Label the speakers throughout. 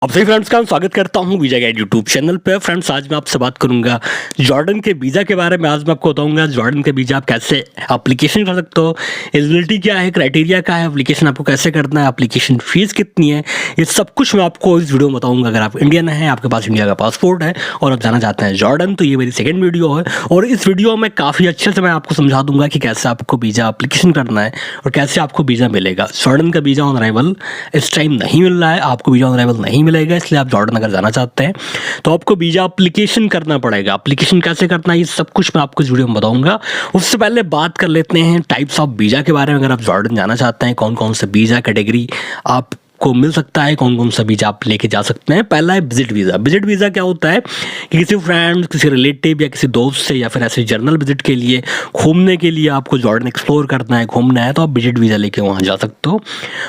Speaker 1: आप सभी फ्रेंड्स का स्वागत करता हूं वीजा गाइड यूट्यूब चैनल पे। फ्रेंड्स आज मैं आपसे बात करूंगा जॉर्डन के वीज़ा के बारे में। आज मैं आपको बताऊंगा जॉर्डन के वीज़ा आप कैसे एप्लीकेशन कर सकते हो, एलिजिबिलिटी क्या है, क्राइटेरिया क्या है, एप्लीकेशन आपको कैसे करना है, एप्लीकेशन फीस कितनी है, ये सब कुछ मैं आपको इस वीडियो में बताऊंगा। अगर आप इंडियन हैं, आपके पास इंडिया का पासपोर्ट है और आप जाना चाहते हैं जॉर्डन, तो ये मेरी सेकेंड वीडियो है और इस वीडियो में काफ़ी अच्छे से मैं आपको समझा दूंगा कि कैसे आपको वीज़ा एप्लीकेशन करना है और कैसे आपको वीज़ा मिलेगा। जॉर्डन का वीज़ा ऑन अराइवल इस टाइम नहीं मिल रहा है, आपको वीज़ा ऑन अराइवल नहीं मिलेगा, इसलिए आप जॉर्डन अगर जाना चाहते हैं तो आपको वीजा एप्लीकेशन करना पड़ेगा। एप्लीकेशन कैसे करना है ये सब कुछ मैं आपको इस वीडियो में बताऊंगा। उससे पहले बात कर लेते हैं टाइप्स ऑफ वीजा के बारे में। अगर आप जॉर्डन जाना चाहते हैं, कौन कौन से वीजा कैटेगरी आप को मिल सकता है, कौन कौन सा वीज़ा आप लेके जा सकते हैं। पहला है विजिट वीज़ा। विजिट वीज़ा क्या होता है कि किसी फ्रेंड, किसी रिलेटिव या किसी दोस्त से या फिर ऐसे जर्नल विजिट के लिए, घूमने के लिए आपको जॉर्डन एक्सप्लोर करना है, घूमना है, तो आप विजिट वीज़ा लेके वहाँ जा सकते हो,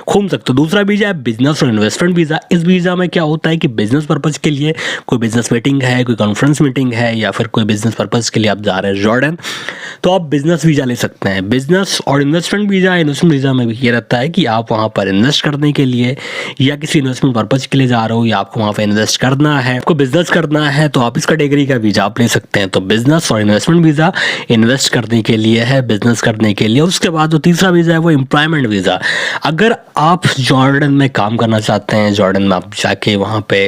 Speaker 1: घूम सकते हो। दूसरा वीज़ा है बिजनेस और इन्वेस्टमेंट वीज़ा। इस वीज़ा में क्या होता है कि बिजनेस पर्पज़ के लिए कोई बिजनेस मीटिंग है, कोई कॉन्फ्रेंस मीटिंग है या फिर कोई बिजनेस पर्पज़ के लिए आप जा रहे हैं जॉर्डन, तो आप बिजनेस वीज़ा ले सकते हैं। बिजनेस और इन्वेस्टमेंट वीज़ा, इन्वेस्टमेंट वीज़ा में भी ये रहता है कि आप वहाँ पर इन्वेस्ट करने के लिए या किसी इन्वेस्टमेंट पर्पज के लिए जा रहे हो या आपको वहाँ पे इन्वेस्ट करना है, आपको बिजनेस करना है, तो आप इस कैटेगरी का वीज़ा आप ले सकते हैं। तो बिजनेस और इन्वेस्टमेंट वीज़ा इन्वेस्ट करने के लिए है, बिजनेस करने के लिए। उसके बाद जो तीसरा वीज़ा है वो एम्प्लॉयमेंट वीज़ा। अगर आप जॉर्डन में काम करना चाहते हैं, जॉर्डन में आप जाके वहाँ पे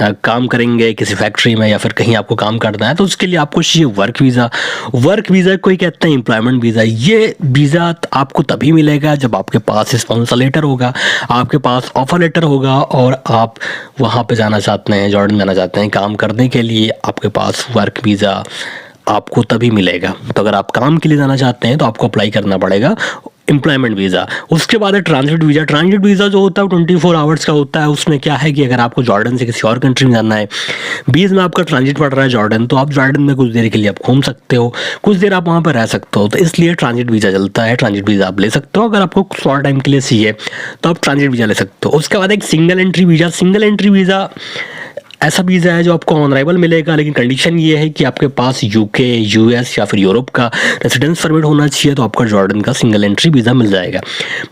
Speaker 1: काम करेंगे किसी फैक्ट्री में या फिर कहीं आपको काम करना है, तो उसके लिए आपको चाहिए वर्क वीज़ा। वर्क वीज़ा को ही कहते हैं एम्प्लॉयमेंट वीज़ा। ये वीज़ा आपको तभी मिलेगा जब आपके पास स्पॉन्सर लेटर होगा, आपके पास ऑफर लेटर होगा और आप वहाँ पे जाना चाहते हैं, जॉर्डन जाना चाहते हैं काम करने के लिए, आपके पास वर्क वीज़ा आपको तभी मिलेगा। तो अगर आप काम के लिए जाना चाहते हैं तो आपको अप्लाई करना पड़ेगा एम्प्लॉयमेंट वीज़ा। उसके बाद है ट्रांजिट वीज़ा। ट्रांजिट वीज़ा जो होता है 24 आवर्स का होता है। उसमें क्या है कि अगर आपको जॉर्डन से किसी और कंट्री में जाना है, बीच में आपका ट्रांजिट पड़ रहा है जॉर्डन, तो आप जॉर्डन में कुछ देर के लिए आप घूम सकते हो, कुछ देर आप वहाँ पर रह सकते हो, तो इसलिए ट्रांजिट वीज़ा चलता है। ट्रांजिट वीज़ा आप ले सकते हो। अगर आपको शॉर्ट टाइम के लिए चाहिए तो आप ट्रांजिट वीज़ा ले सकते हो। उसके बाद एक single entry visa. Single entry visa ऐसा वीज़ा है जो आपको ऑन अराइवल मिलेगा, लेकिन कंडीशन ये है कि आपके पास यूके, यूएस या फिर यूरोप का रेसिडेंस परमिट होना चाहिए, तो आपका जॉर्डन का सिंगल एंट्री वीज़ा मिल जाएगा।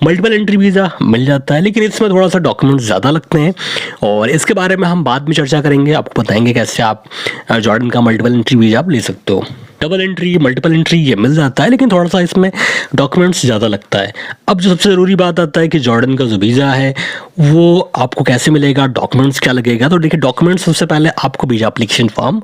Speaker 1: मल्टीपल एंट्री वीज़ा मिल जाता है, लेकिन इसमें थोड़ा सा डॉक्यूमेंट्स ज़्यादा लगते हैं और इसके बारे में हम बाद में चर्चा करेंगे। आपको बताएंगे कैसे आप जॉर्डन का मल्टीपल एंट्री वीज़ा आप ले सकते हो। डबल एंट्री, मल्टीपल एंट्री ये मिल जाता है, लेकिन थोड़ा सा इसमें डॉक्यूमेंट्स ज़्यादा लगता है। अब जो सबसे ज़रूरी बात आता है कि जॉर्डन का जो वीज़ा है वो आपको कैसे मिलेगा, डॉक्यूमेंट्स क्या लगेगा। तो देखिए, डॉक्यूमेंट्स सबसे पहले आपको वीज़ा एप्लीकेशन फॉर्म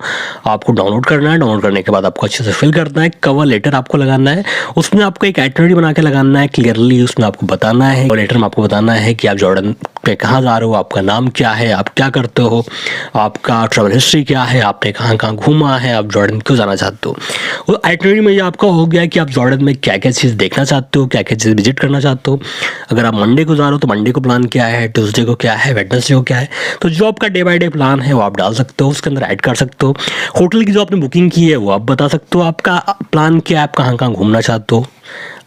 Speaker 1: आपको डाउनलोड करना है। डाउनलोड करने के बाद आपको अच्छे से फिल करना है। कवर लेटर आपको लगाना है, उसमें आपको एक आइटनरी बना के लगाना है क्लियरली। उसमें आपको बताना है, लेटर में आपको बताना है कि आप जॉर्डन पे कहाँ जा रहे हो, आपका नाम क्या है, आप क्या करते हो, आपका ट्रैवल हिस्ट्री क्या है, आपने कहाँ कहाँ घूमा है, आप जॉर्डन क्यों जाना चाहते हो। वो आइटनरी में ये आपका हो गया कि आप जॉर्डन में क्या क्या चीज़ देखना चाहते हो, क्या क्या चीज़ विजिट करना चाहते हो। अगर आप मंडे को जा रहे हो तो मंडे को प्लान क्या है, ट्यूसडे को क्या है, वेडनेसडे को क्या है। तो जो आपका डे बाय डे प्लान है वो आप डाल सकते हो, उसके अंदर ऐड कर सकते हो। होटल की जो आपने बुकिंग की है वो आप बता सकते हो। आपका प्लान क्या है, आप कहाँ कहाँ घूमना चाहते हो,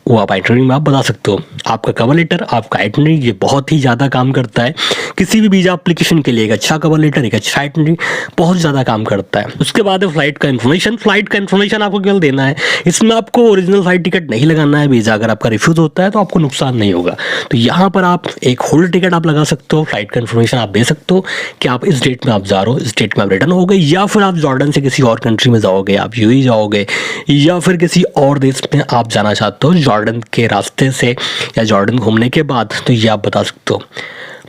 Speaker 1: वो आप आइटनरी में आप बता सकते हो। आपका कवर लेटर, आपका आइटनरी, ये बहुत ही ज़्यादा काम करता है किसी भी वीज़ा एप्लीकेशन के लिए। एक अच्छा कवर लेटर, एक अच्छा आइटनरी बहुत ज़्यादा काम करता है। उसके बाद है फ्लाइट का इन्फॉर्मेशन। फ्लाइट का इन्फॉर्मेशन आपको केवल देना है, इसमें आपको ओरिजिनल फ्लाइट टिकट नहीं लगाना है। वीज़ा अगर आपका रिफ्यूज़ होता है तो आपको नुकसान नहीं होगा, तो यहाँ पर आप एक होल्ड टिकट आप लगा सकते हो। फ्लाइट का इन्फॉर्मेशन आप दे सकते हो कि आप इस डेट में आप जा रहे हो, इस डेट में आप रिटर्न होगे, या फिर आप जॉर्डन से किसी और कंट्री में जाओगे, आप यूएई जाओगे या फिर किसी और देश में आप जाना चाहते हो जॉर्डन के रास्ते से या जॉर्डन घूमने के बाद, तो ये आप बता सकते हो।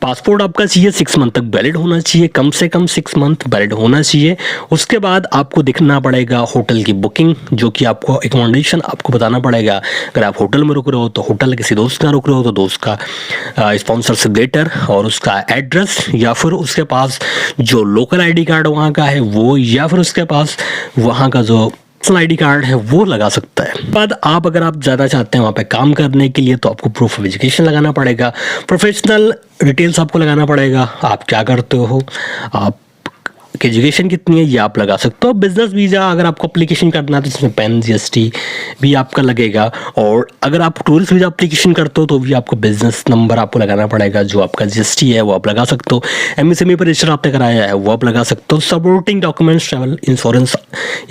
Speaker 1: पासपोर्ट आपका चाहिए 6 मंथ तक वैलिड होना चाहिए, कम से कम 6 मंथ वैलिड होना चाहिए। उसके बाद आपको दिखना पड़ेगा होटल की बुकिंग, जो कि आपको एकोमोडेशन आपको बताना पड़ेगा। अगर आप होटल में रुक रहे हो तो होटल, किसी दोस्त का रुक रहे हो तो दोस्त का स्पॉन्सरशिप लेटर और उसका एड्रेस, या फिर उसके पास जो लोकल आईडी कार्ड वहाँ का है वो, या फिर उसके पास वहाँ का जो आईडी कार्ड है वो लगा सकता है। बाद आप अगर आप ज़्यादा चाहते हैं वहाँ पे काम करने के लिए तो आपको प्रूफ ऑफ एजुकेशन लगाना पड़ेगा, प्रोफेशनल डिटेल्स आपको लगाना पड़ेगा, आप क्या करते हो, आप की एजुकेशन कितनी है, ये आप लगा सकते हो। बिजनेस वीज़ा अगर आपको एप्लीकेशन करना है तो इसमें पैन जीएसटी भी आपका लगेगा, और अगर आप टूरिस्ट वीज़ा एप्लीकेशन करते हो तो भी आपको बिजनेस नंबर आपको लगाना पड़ेगा, जो आपका जीएसटी है वो आप लगा सकते हो। एमएसएमई पर रजिस्टर आपने कराया है वो आप लगा सकते हो। सपोर्टिंग डॉक्यूमेंट्स, ट्रैवल इंश्योरेंस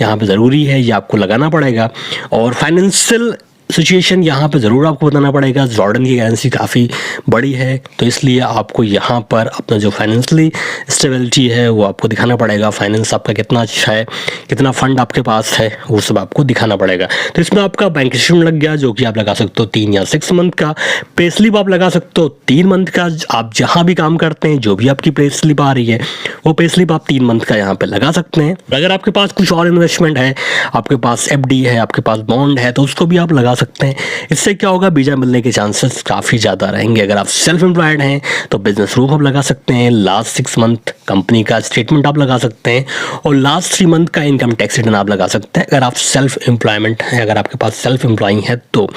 Speaker 1: यहाँ पे ज़रूरी है, ये आपको लगाना पड़ेगा। और फाइनेंशियल सिचुएशन यहाँ पे ज़रूर आपको बताना पड़ेगा। जॉर्डन की करेंसी काफ़ी बड़ी है, तो इसलिए आपको यहाँ पर अपना जो फाइनेंशियली स्टेबिलिटी है वो आपको दिखाना पड़ेगा। फाइनेंस आपका कितना अच्छा है, कितना फंड आपके पास है, वो सब आपको दिखाना पड़ेगा। तो इसमें आपका बैंक स्टेटमेंट लग गया, जो कि आप लगा सकते हो 3 या 6 मंथ का। पे स्लिप आप लगा सकते हो 3 मंथ का। आप जहाँ भी काम करते हैं, जो भी आपकी पे स्लिप आ रही है, वो पे स्लिप आप 3 मंथ का यहाँ पे लगा सकते हैं। अगर आपके पास कुछ और इन्वेस्टमेंट है, आपके पास एफडी है, आपके पास बॉन्ड है, तो उसको भी आप लगा सकते हैं। इससे क्या होगा, वीज़ा मिलने के चांसेस काफ़ी ज़्यादा रहेंगे। अगर आप सेल्फ एम्प्लॉयड हैं तो बिजनेस प्रूफ आप लगा सकते हैं, लास्ट 6 मंथ कंपनी का स्टेटमेंट आप लगा सकते हैं, और लास्ट 3 मंथ का इनकम टैक्स रिटर्न आप लगा सकते हैं अगर आप सेल्फ एम्प्लॉयमेंट हैं, अगर आपके पास सेल्फ एम्प्लॉइंग है। तो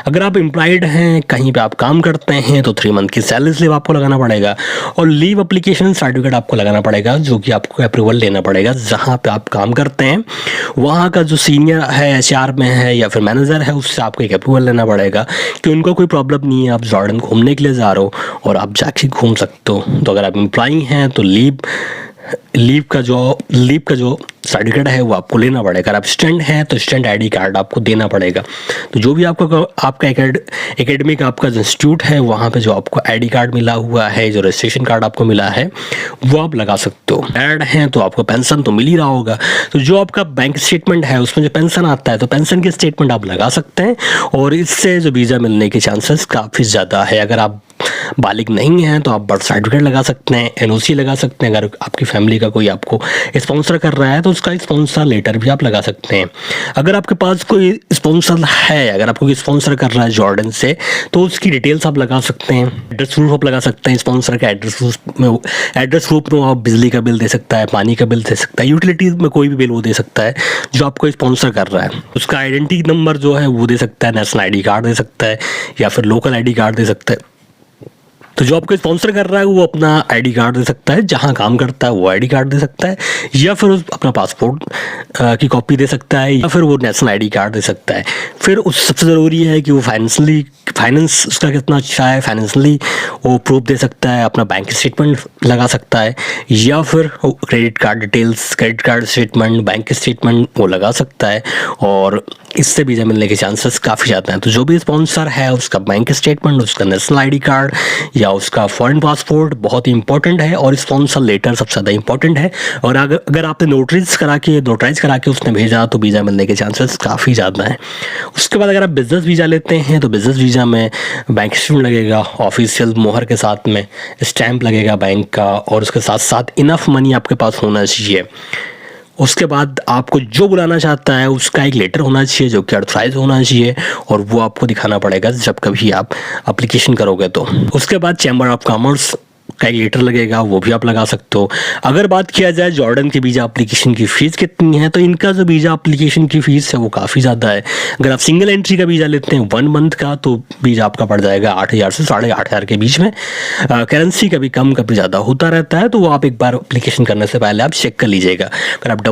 Speaker 1: अगर आप एम्प्लॉयड हैं, कहीं पे आप काम करते हैं, तो 3 मंथ की सैलरी स्लिप आपको लगाना पड़ेगा, और लीव एप्लीकेशन सर्टिफिकेट आपको लगाना पड़ेगा, जो कि आपको अप्रूवल लेना पड़ेगा। जहाँ पे आप काम करते हैं वहाँ का जो सीनियर है, एचआर में है या फिर मैनेजर है, उससे आपको एक अप्रूवल लेना पड़ेगा कि उनको कोई प्रॉब्लम नहीं है, आप जॉर्डन घूमने के लिए जा रहे हो और आप जाके घूम सकते हो। तो अगर आप एम्प्लॉई हैं तो लीव का जो सर्टिफिकेट है वो आपको लेना पड़ेगा। अगर आप स्टूडेंट हैं तो स्टूडेंट आईडी कार्ड आपको देना पड़ेगा। तो जो भी आपका एकेडमिक आपका इंस्टीट्यूट है, वहाँ पे जो आपको आईडी कार्ड मिला हुआ है, जो रजिस्ट्रेशन कार्ड आपको मिला है, वो आप लगा सकते हो। ऐड हैं तो आपको पेंशन तो मिल ही रहा होगा, तो जो आपका बैंक स्टेटमेंट है उसमें जो पेंशन आता है, तो पेंशन के स्टेटमेंट आप लगा सकते हैं, और इससे जो वीज़ा मिलने के चांसेस काफ़ी ज़्यादा है। अगर आप बालिग नहीं हैं तो आप बर्थ सर्टिफिकेट लगा सकते हैं, एनओसी लगा सकते हैं। अगर आपकी फैमिली का कोई आपको स्पॉन्सर कर रहा है तो उसका स्पॉन्सर लेटर भी आप लगा सकते हैं। अगर आपके पास कोई स्पॉन्सर है, अगर आपको कोई स्पॉन्सर कर रहा है जॉर्डन से, तो उसकी डिटेल्स आप लगा सकते हैं। एड्रेस प्रूफ आप लगा सकते हैं। स्पॉन्सर का एड्रेस प्रूफ में आप बिजली का बिल दे सकता है, पानी का बिल दे सकता है, यूटिलिटीज़ में कोई भी बिल वो दे सकता है जो आपको स्पॉन्सर कर रहा है। उसका आइडेंटिटी नंबर जो है वो दे सकता है, नेशनल आईडी कार्ड दे सकता है या फिर लोकल आईडी कार्ड दे सकता है। तो जो आपको स्पॉन्सर कर रहा है वो अपना आईडी कार्ड दे सकता है, जहाँ काम करता है वो आईडी कार्ड दे सकता है, या फिर अपना पासपोर्ट की कॉपी दे सकता है, या फिर वो नेशनल आईडी कार्ड दे सकता है। फिर उस सबसे ज़रूरी है कि वो फाइनेंस उसका कितना अच्छा है, फाइनेंशियली वो प्रूफ दे सकता है, अपना बैंक स्टेटमेंट लगा सकता है, या फिर credit card details, credit card statement, bank statement वो लगा सकता है, और इससे वीज़ा मिलने के चांसेस काफ़ी ज़्यादा हैं। तो जो भी स्पॉन्सर है उसका बैंक स्टेटमेंट, उसका नेशनल आईडी कार्ड या उसका फॉरेन पासपोर्ट बहुत ही इंपॉर्टेंट है, और स्पॉन्सर लेटर सबसे ज़्यादा इंपॉर्टेंट है। और अगर आपने नोटराइज करा के उसने भेजा तो वीज़ा मिलने के चांसेस काफ़ी ज़्यादा हैं। उसके बाद अगर आप बिज़नेस वीज़ा लेते हैं तो बिज़नेस वीज़ा में बैंक स्टेटमेंट लगेगा, ऑफिशियल मोहर के साथ में स्टैंप लगेगा बैंक का, और उसके साथ साथ इनफ मनी आपके पास होना चाहिए। उसके बाद आपको जो बुलाना चाहता है उसका एक लेटर होना चाहिए जो कि ऑथराइज होना चाहिए, और वो आपको दिखाना पड़ेगा जब कभी आप एप्लीकेशन करोगे। तो उसके बाद चैम्बर ऑफ कॉमर्स का एक लेटर लगेगा, वो भी आप लगा सकते हो। अगर बात किया जाए जॉर्डन की वीज़ा एप्लीकेशन की फ़ीस कितनी है, तो इनका जो वीज़ा एप्लीकेशन की फ़ीस है वो काफ़ी ज़्यादा है। अगर आप सिंगल एंट्री का वीज़ा लेते हैं 1 मंथ का, तो वीज़ा आपका पड़ जाएगा 8,000 से 8,500 के बीच में। करेंसी कभी कम कभी ज़्यादा होता रहता है, तो वो आप एक बार एप्लीकेशन करने से पहले आप चेक कर लीजिएगा। अगर आप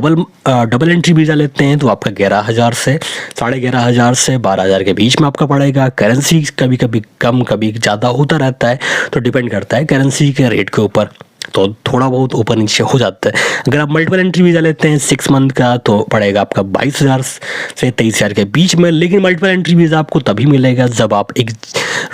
Speaker 1: डबल एंट्री वीज़ा लेते हैं तो आपका 11,000 से 11,500 से 12,000 के बीच में आपका पड़ेगा। करेंसी कभी कभी कम कभी ज़्यादा होता रहता है, तो डिपेंड करता है करेंसी के रेट के ऊपर, तो थोड़ा बहुत ऊपर नीचे हो जाता है। अगर आप मल्टीपल एंट्री वीज़ा लेते हैं 6 मंथ का, तो पड़ेगा आपका 22,000 से 23,000 के बीच में। लेकिन मल्टीपल एंट्री वीज़ा आपको तभी मिलेगा जब आप एक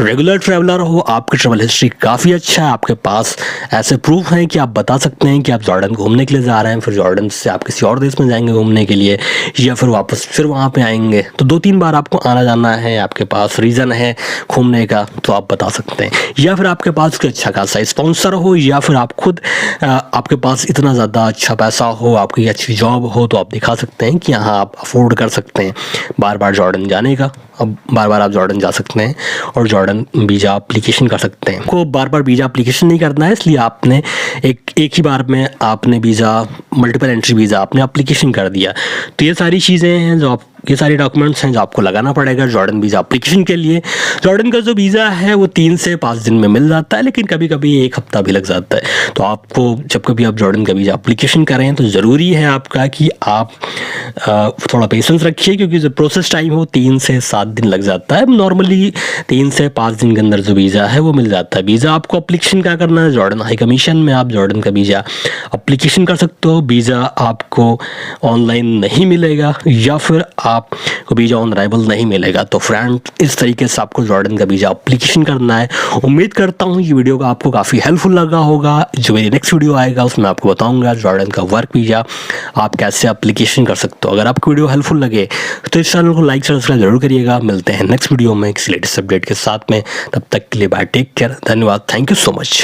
Speaker 1: रेगुलर ट्रैवलर हो, आपकी ट्रैवल हिस्ट्री काफ़ी अच्छा है, आपके पास ऐसे प्रूफ हैं कि आप बता सकते हैं कि आप जॉर्डन घूमने के लिए जा रहे हैं, फिर जॉर्डन से आप किसी और देश में जाएंगे घूमने के लिए, या फिर वापस फिर वहाँ पे आएंगे। तो 2-3 बार आपको आना जाना है, आपके पास रीज़न है घूमने का, तो आप बता सकते हैं। या फिर आपके पास कोई अच्छा खासा स्पॉन्सर हो, या फिर आप खुद आपके पास इतना ज़्यादा अच्छा पैसा हो, आपकी अच्छी जॉब हो, तो आप दिखा सकते हैं कि हाँ आप अफोर्ड कर सकते हैं बार बार जॉर्डन जाने का। अब बार बार आप जॉर्डन जा सकते हैं और जॉर्डन वीज़ा एप्लीकेशन कर सकते हैं। को बार बार वीज़ा एप्लीकेशन नहीं करना है, इसलिए आपने एक ही बार में आपने वीज़ा मल्टीपल एंट्री वीज़ा आपने एप्लीकेशन कर दिया। तो ये सारी चीज़ें हैं जो ये सारे डॉक्यूमेंट्स हैं जो आपको लगाना पड़ेगा जॉर्डन वीज़ा एप्लीकेशन के लिए। जॉर्डन का जो वीज़ा है वो 3 से 5 दिन में मिल जाता है, लेकिन कभी कभी 1 हफ्ता भी लग जाता है। तो आपको जब कभी आप जॉर्डन का वीज़ा एप्लीकेशन करें तो ज़रूरी है आपका कि आप थोड़ा पेशेंस रखिए, क्योंकि जो प्रोसेस टाइम हो 3 से 7 दिन लग जाता है। नॉर्मली 3 से 5 दिन के अंदर जो वीज़ा है वो मिल जाता है। वीज़ा आपको एप्लीकेशन क्या करना है, जॉर्डन हाई कमीशन में आप जॉर्डन का वीज़ा एप्लीकेशन कर सकते हो। वीज़ा आपको ऑनलाइन नहीं मिलेगा, या फिर आपको वीज़ा ऑन अराइवल नहीं मिलेगा। तो फ्रेंड इस तरीके से आपको जॉर्डन का वीज़ा एप्लीकेशन करना है। उम्मीद करता हूँ ये वीडियो का आपको काफ़ी हेल्पफुल लगा होगा। जो मेरी नेक्स्ट वीडियो आएगा उसमें आपको बताऊँगा जॉर्डन का वर्क वीज़ा आप कैसे एप्लीकेशन कर सकते हो। अगर आपको वीडियो हेल्पफुल लगे तो इस चैनल को लाइक सब्सक्राइब जरूर करिएगा। मिलते हैं नेक्स्ट वीडियो में किसी लेटेस्ट अपडेट के साथ में, तब तक के लिए बाय, टेक केयर, धन्यवाद, थैंक यू सो मच।